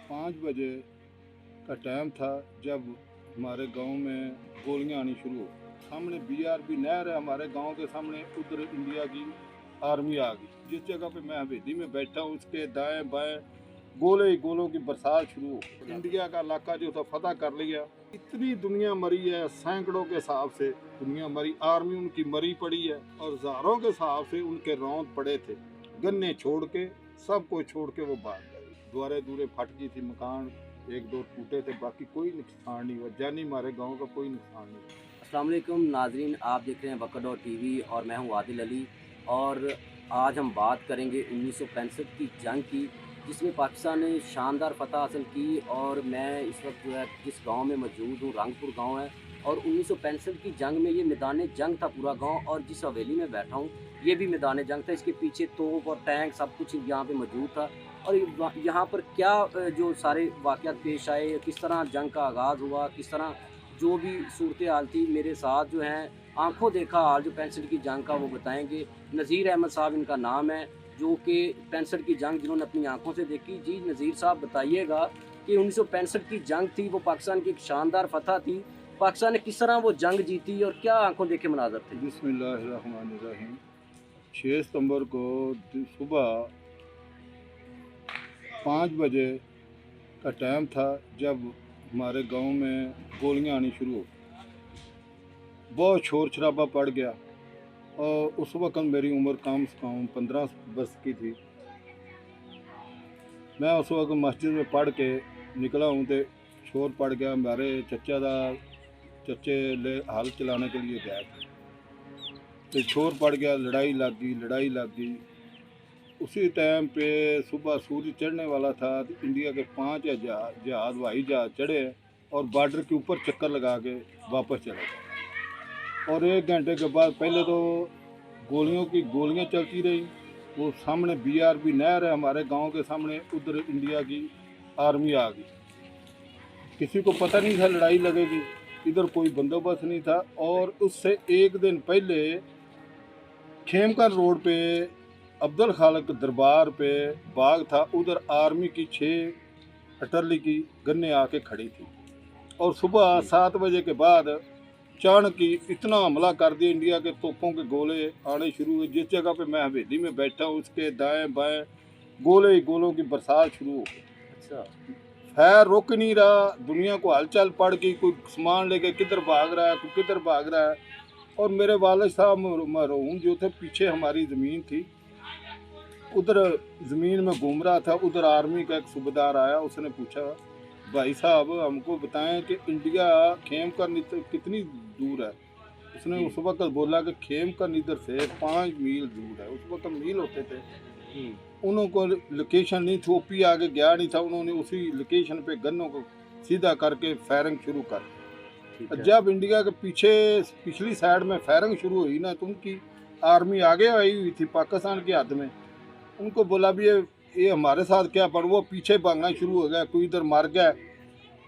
5 बजे का टाइम था जब हमारे गांव में गोलियां आनी शुरू हो। सामने बीआरबी नहर है हमारे गांव के सामने, उधर इंडिया की आर्मी आ गई। जिस जगह पे मैं हवेली में बैठा हूँ उसके दाएं बाएं गोले ही गोलों की बरसात शुरू हो। इंडिया का इलाका जो था फतह कर लिया। इतनी दुनिया मरी है, सैकड़ों के हिसाब से दुनिया मरी, आर्मी उनकी मरी पड़ी है और हजारों के हिसाब से उनके रौंद पड़े थे। गन्ने छोड़ के, सब कुछ छोड़ के वो भाग गए। द्वारे दूरे फट गई थी, मकान एक दो टूटे थे, बाकी कोई नुकसान नहीं हुआ। जानी हमारे गांव का कोई नुकसान नहीं हुआ। अस्सलाम वालेकुम नाजरीन, आप देख रहे हैं वक्र टीवी और मैं हूं आदिल अली। और आज हम बात करेंगे 1965 की जंग की, जिसमें पाकिस्तान ने शानदार फतह हासिल की। और मैं इस वक्त जो है जिस गांव में मौजूद हूं, रंगपुर गांव है, और 1965 की जंग में ये मैदान जंग था पूरा गांव। और जिस हवेली में बैठा हूं ये भी मैदान जंग था। इसके पीछे तोप और टैंक सब कुछ यहाँ पे मौजूद था। और यहाँ पर क्या जो सारे वाक़यात पेश आए, किस तरह जंग का आगाज़ हुआ, किस तरह जो भी सूरत हाल थी, मेरे साथ जो हैं आंखों देखा हाल जो 65 की जंग का वो बताएंगे। नज़ीर अहमद साहब इनका नाम है, जो कि 65 की जंग जिन्होंने अपनी आंखों से देखी। जी नज़ीर साहब बताइएगा कि 1965 की जंग थी, वो पाकिस्तान की एक शानदार फतह थी। पाकिस्तान ने किस तरह वो जंग जीती और क्या आंखों देखे मनाजर थे? बिस्मिल्लाहिर्रहमानिर्रहीम। 6 सितंबर को सुबह 5 बजे का टाइम था जब हमारे गांव में गोलियां आनी शुरू हो। बहुत शोर शराबा पड़ गया और उस वक्त मेरी उम्र कम से कम 15 वर्ष की थी। मैं उस वक्त मस्जिद में पढ़ के निकला हूँ तो शोर पड़ गया। मेरे चचे ले हल चलाने के लिए गए थे तो शोर पड़ गया, लड़ाई लग गई। उसी टाइम पे सुबह सूर्य चढ़ने वाला था तो इंडिया के 5 जहाज हवाई जहाज चढ़े और बॉर्डर के ऊपर चक्कर लगा के वापस चले गए। और 1 घंटे के बाद पहले तो गोलियां चलती रही। वो सामने बीआरबी नहर है हमारे गांव के सामने, उधर इंडिया की आर्मी आ गई। किसी को पता नहीं था लड़ाई लगेगी, इधर कोई बंदोबस्त नहीं था। और उससे एक दिन पहले खेमकर रोड पे अब्दुल खालिक दरबार पे बाग था, उधर आर्मी की 6 अटर्ली की गन्ने आके खड़ी थी। और सुबह 7 बजे के बाद अचानक ही इतना हमला कर दिया, इंडिया के तोपों के गोले आने शुरू हुए। जिस जगह पे मैं हवेली में बैठा हूँ उसके दाएं बाएं गोले ही गोलों की बरसात शुरू हो गई। अच्छा। खैर रुक नहीं रहा, दुनिया को हलचल पड़ गई। कोई सामान लेके किधर भाग रहा है, कोई किधर भाग रहा है। और मेरे वालिद साहब मरहूम जो थे, पीछे हमारी ज़मीन थी, उधर ज़मीन में घूम रहा था। उधर आर्मी का एक सूबेदार आया, उसने पूछा भाई साहब हमको बताएं कि इंडिया खेमकर कितनी दूर है। उसने उस वक्त बोला कि खेमकर इधर से 5 मील दूर है। उस वक्त मील होते थे। उनको लोकेशन नहीं थी, ओपी आगे गया नहीं था। उन्होंने उसी लोकेशन पे गन्नों को सीधा करके फायरिंग शुरू कर। जब इंडिया के पीछे पिछली साइड में फायरिंग शुरू हुई ना, तो उनकी आर्मी आगे आई हुई थी पाकिस्तान की हद में। उनको बोला भी ये हमारे साथ क्या पड़, वो पीछे भागना शुरू हो गया। कोई इधर मर गया।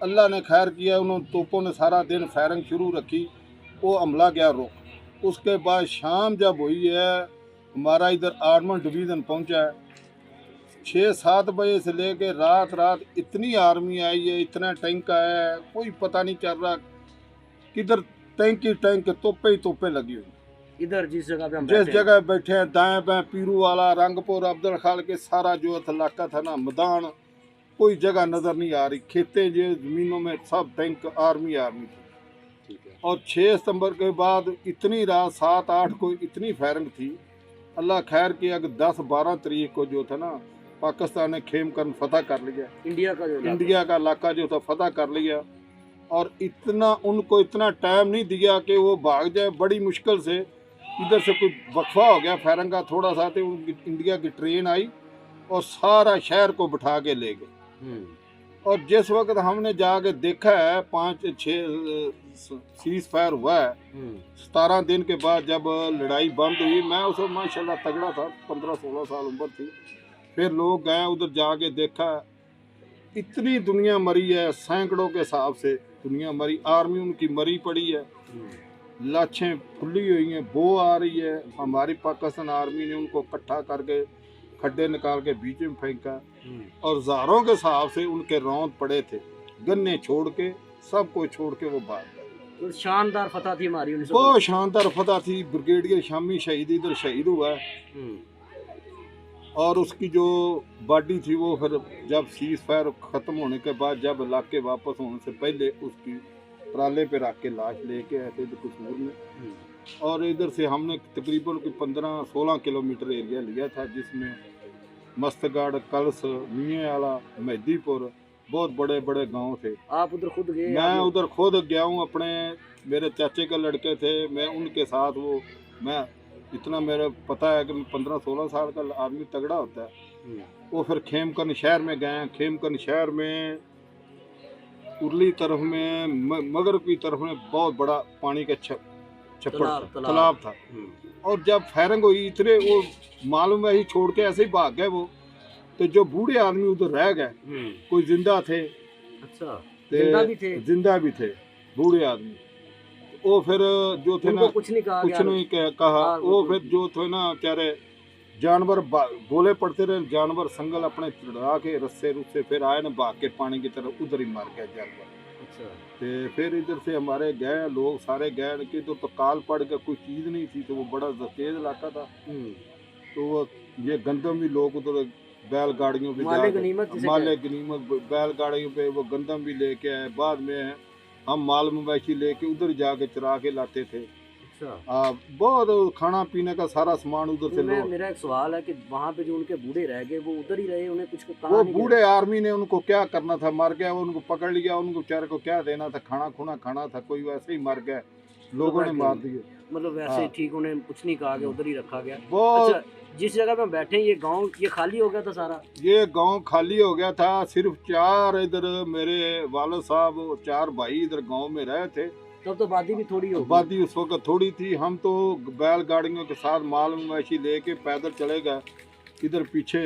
अल्लाह ने खैर किया, उन्होंने तोपों ने सारा दिन फायरिंग शुरू रखी, वो हमला गया रुक। उसके बाद शाम जब हुई है, हमारा इधर आर्मड डिवीज़न पहुंचा है। 6-7 बजे से लेके रात इतनी आर्मी आई है, इतना टैंक आया है, कोई पता नहीं चल रहा किधर टैंक ही टैंक, तोपे ही तोपे लगी हुई। इधर जिस जगह पे हम जिस जगह बैठे हैं दाएं बाएं पीरू वाला, रंगपुर, अब्दुल खाल के सारा जो इलाका था ना, मैदान, कोई जगह नजर नहीं आ रही। खेतें जो जमीनों में सब टैंक आर्मी थी। ठीक है। और 6 सितंबर के बाद इतनी रात 7-8 को इतनी फायरिंग थी। अल्लाह खैर किया कि 10-12 तारीख को जो था ना, पाकिस्तान ने खेमकर फतह कर लिया। इंडिया का इलाका जो था फतह कर लिया। और उनको इतना टाइम नहीं दिया कि वो भाग जाए। बड़ी मुश्किल से इधर से कोई वक्फा हो गया फायरिंग का थोड़ा सा, तो इंडिया की ट्रेन आई और सारा शहर को बिठा के ले गए। और जिस वक्त हमने जाके देखा है 5-6 सीज फायर हुआ है, 17 दिन के बाद जब लड़ाई बंद हुई, मैं उस वक्त माशाल्लाह तगड़ा था, 15-16 साल उम्र थी। फिर लोग गए उधर जाके देखा, इतनी दुनिया मरी है, सैकड़ों के हिसाब से दुनिया मरी। आर्मी उनकी मरी पड़ी है, लाशें फुली हुई हैं, बो आ रही है। हमारी पाकिस्तान आर्मी ने उनको इकट्ठा करके खड्डे निकाल के बीच में फेंका और हजारों के हिसाब से उनके रौंद पड़े थे, गन्ने छोड़ के सब कुछ छोड़ के वो भाग गए। तो शानदार फतह थी हमारी 1900। बहुत शानदार फतह थी। ब्रिगेडियर शामी शहीद इधर शहीद हुआ है और उसकी जो बॉडी थी वो फिर जब सीज फायर ख़त्म होने के बाद जब इलाके वापस होने से पहले उसकी ट्राले पे रख के लाश लेके आए थे कसूर में। और इधर से हमने तकरीबन 15-16 किलोमीटर एरिया लिया था, जिसमें मस्तगढ़, कलस, मियाँ वाला, मेहदीपुर, बहुत बड़े बड़े गांव थे। आप उधर खुद गए? मैं उधर खुद गया हूँ, अपने मेरे चाचे के लड़के थे, मैं उनके साथ मैं इतना मेरा पता है कि 15-16 साल का आदमी तगड़ा होता है। वो फिर खेमकन शहर में गए। खेमकन शहर में उरली तरफ में मगरब की तरफ में बहुत बड़ा पानी का छप्पड़ तालाब था। और जब फायरिंग हुई इतने वो मालूम है ही छोड़ के ऐसे ही भाग गए वो। तो जो बूढ़े आदमी उधर रह गए, कोई जिंदा थे। अच्छा, जिंदा भी थे बूढ़े आदमी। वो फिर जो थे ना कुछ नहीं कहा वो फिर जो थे ना बेचारे जानवर गोले पड़ते रहे, जानवर संगल अपने चढ़ा के रस्से रुस्से फिर आए ना भाग के पानी की तरफ, उधर ही मर गया जानवर। अच्छा। तो फिर इधर से हमारे गए लोग सारे गए कि तो काल पड़ के कोई चीज़ नहीं थी, तो वो बड़ा तेज इलाका था। तो वो ये गंदम भी लोग उधर बैलगाड़ियों पे माले गनीमत बैलगाड़ियों पे वो गंदम भी लेके आए। बाद में हम माल मवेशी लेके उधर जाके चरा के लाते थे। अच्छा। बहुत खाना पीने का सारा सामान उधर से लो। मेरा एक सवाल है कि वहाँ पे जो उनके बूढ़े रह गए वो उधर ही रहे, उन्हें कुछ वो बूढ़े आर्मी ने उनको क्या करना था, मर गया वो, उनको पकड़ लिया, उनको बेचारे को क्या देना था, खाना खुना खाना था, कोई वैसे ही मर गया, लोगों ने मार दिए। मतलब वैसे ठीक, उन्हें कुछ नहीं कहा गया, उधर ही रखा गया। बहुत जिस जगह पे बैठे ये गांव ये खाली हो गया था सारा? ये गांव खाली हो गया था। सिर्फ 4 इधर मेरे वालिद साहब 4 भाई इधर गांव में रहे थे। तब तो आबादी भी थोड़ी हो, आबादी उस वक्त थोड़ी थी। हम तो बैलगाड़ियों के साथ माल मवेशी लेके पैदल चले गए। इधर पीछे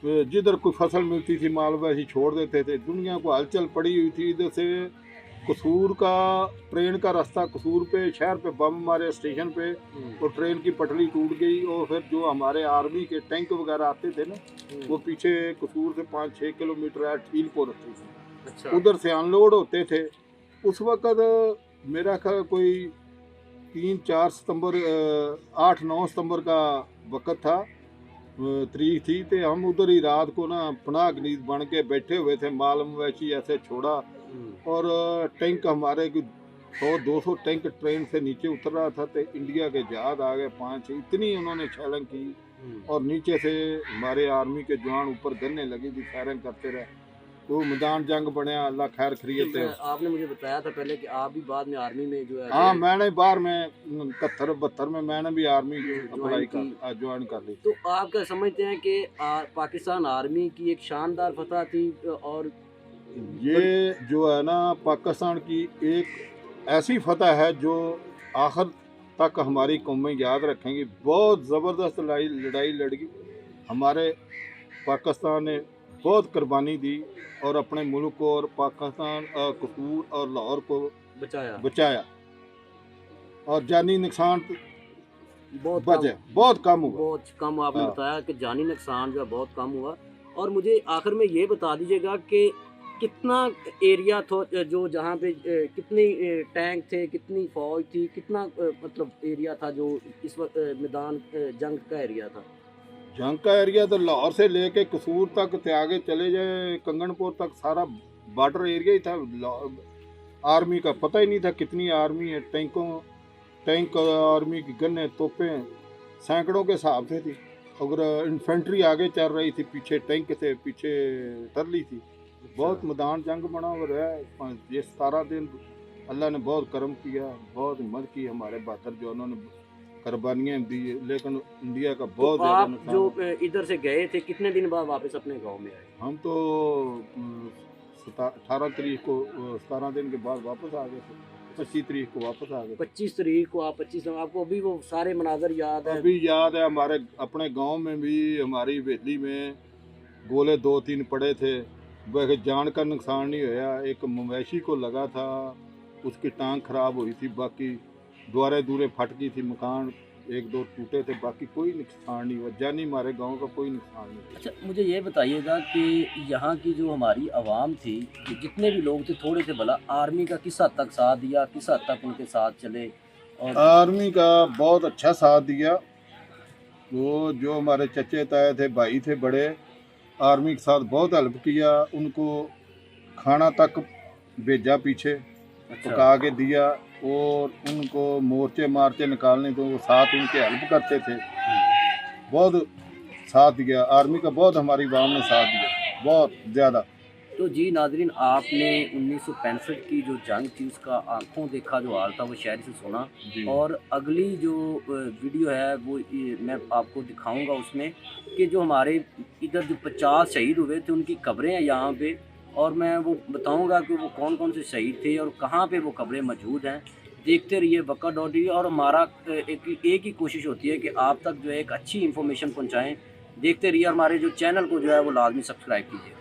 जिधर कोई फसल मिलती थी माल मवेशी छोड़ देते थे। दुनिया को हलचल पड़ी हुई थी। इधर से कसूर का ट्रेन का रास्ता, कसूर पे शहर पे बम मारे स्टेशन पे, तो ट्रेन की पटरी टूट गई। और फिर जो हमारे आर्मी के टैंक वगैरह आते थे ना, वो पीछे कसूर से 5-6 किलोमीटर है ठीलपुर स्टेशन। अच्छा। उधर से अनलोड होते थे। उस वक़्त मेरा ख्याल कोई 3-4 सितंबर 8-9 सितंबर का वक़्त था, तारीख थी। तो हम उधर ही रात को ना पनाह गनीज बन के बैठे हुए थे, माल मवेशी ऐसे छोड़ा। और टैंक हमारे 100-200 टैंक ट्रेन से नीचे उतर रहा था। तो इंडिया के जहाज आ गए 5-6, इतनी उन्होंने छेलन की। और नीचे से हमारे आर्मी के जवान ऊपर गन्ने लगी थी, फायरिंग करते रहे। तो मैदान जंग बनया, अल्लाह खैर खैरियत है। आपने मुझे बताया था पहले कि आप भी बाद में आर्मी में जो है। हाँ, मैंने बाहर में 71-72 में मैंने भी आर्मी अप्लाई ज्वाइन कर ली। तो आप क्या समझते हैं कि पाकिस्तान आर्मी की एक शानदार फतह थी? और ये जो है ना पाकिस्तान की एक ऐसी फतह है जो आखिर तक हमारी कौमें याद रखेंगी। बहुत ज़बरदस्त लड़ाई लड़ी हमारे पाकिस्तान ने, बहुत कुर्बानी दी और अपने मुल्क को और पाकिस्तान कसूर और लाहौर को बचाया। और जानी नुकसान बहुत कम हुआ। आपने बताया कि जानी नुकसान जो है बहुत कम हुआ। और मुझे आखिर में ये बता दीजिएगा कि कितना एरिया था जो जहाँ पे कितने टैंक थे, कितनी फौज थी, कितना मतलब एरिया था जो इस वक्त मैदान जंग का एरिया था? जंग का एरिया तो लाहौर से लेके कसूर तक थे, आगे चले जाए कंगनपुर तक सारा बॉर्डर एरिया ही था। आर्मी का पता ही नहीं था कितनी आर्मी है। टैंक आर्मी की गन्ने तोपें सैकड़ों के हिसाब से थी। अगर इन्फेंट्री आगे चल रही थी, पीछे टैंक थे, पीछे टरली थी। बहुत मैदान जंग बना हुआ रहा। ये 17 दिन अल्लाह ने बहुत करम किया, बहुत हिम्मत की हमारे बहादुर जवानों ने, कुर्बानियाँ दी। लेकिन इंडिया का बहुत ज़्यादा नुकसान। जो इधर से गए थे कितने दिन बाद वापस अपने गांव में आए? हम तो 18 तारीख को 17 दिन के बाद वापस आ गए थे। 25 तारीख को वापस आ गए। 25 तारीख को आप 25 आपको अभी वो सारे मनाजर याद है? अभी याद है। हमारे अपने गांव में भी हमारी हवेली में गोले 2-3 पड़े थे। वह जान का नुकसान नहीं होया। एक मवेशी को लगा था, उसकी टांग खराब हुई थी, बाकी द्वारे दूरे फट गई थी। मकान एक दो टूटे थे, बाकी कोई नुकसान नहीं हुआ, जानी मारे गांव का कोई नुकसान नहीं हुआ। अच्छा, मुझे ये बताइएगा कि यहाँ की जो हमारी आवाम थी, कि जितने भी लोग थे थोड़े से भला आर्मी का किस हद तक साथ दिया, किस हद तक उनके साथ चले? और आर्मी का बहुत अच्छा साथ दिया। वो जो हमारे चचे ताए थे, भाई थे बड़े, आर्मी के साथ बहुत हेल्प किया, उनको खाना तक भेजा पीछे, अच्छा। पका के दिया, और उनको मोर्चे मार्चे निकालने तो वो साथ उनके हेल्प करते थे। बहुत साथ दिया आर्मी का, बहुत हमारी आवाम ने साथ दिया, बहुत ज़्यादा। तो जी नाज़रीन, आपने 1965 की जो जंग थी उसका आँखों देखा जो हाल था वो शायरी से सुना। जी। और अगली जो वीडियो है वो मैं आपको दिखाऊंगा उसमें कि जो हमारे इधर जो 50 शहीद हुए थे उनकी कब्रें हैं यहाँ पे, और मैं वो बताऊंगा कि वो कौन कौन से शहीद थे और कहाँ पे वो कब्रें मौजूद हैं। देखते रहिए वक्र.टी, और हमारा एक ही कोशिश होती है कि आप तक जो है एक अच्छी इन्फॉर्मेशन पहुँचाएँ। देखते रहिए, और हमारे जो चैनल को जो है वो लाजमी सब्सक्राइब कीजिए।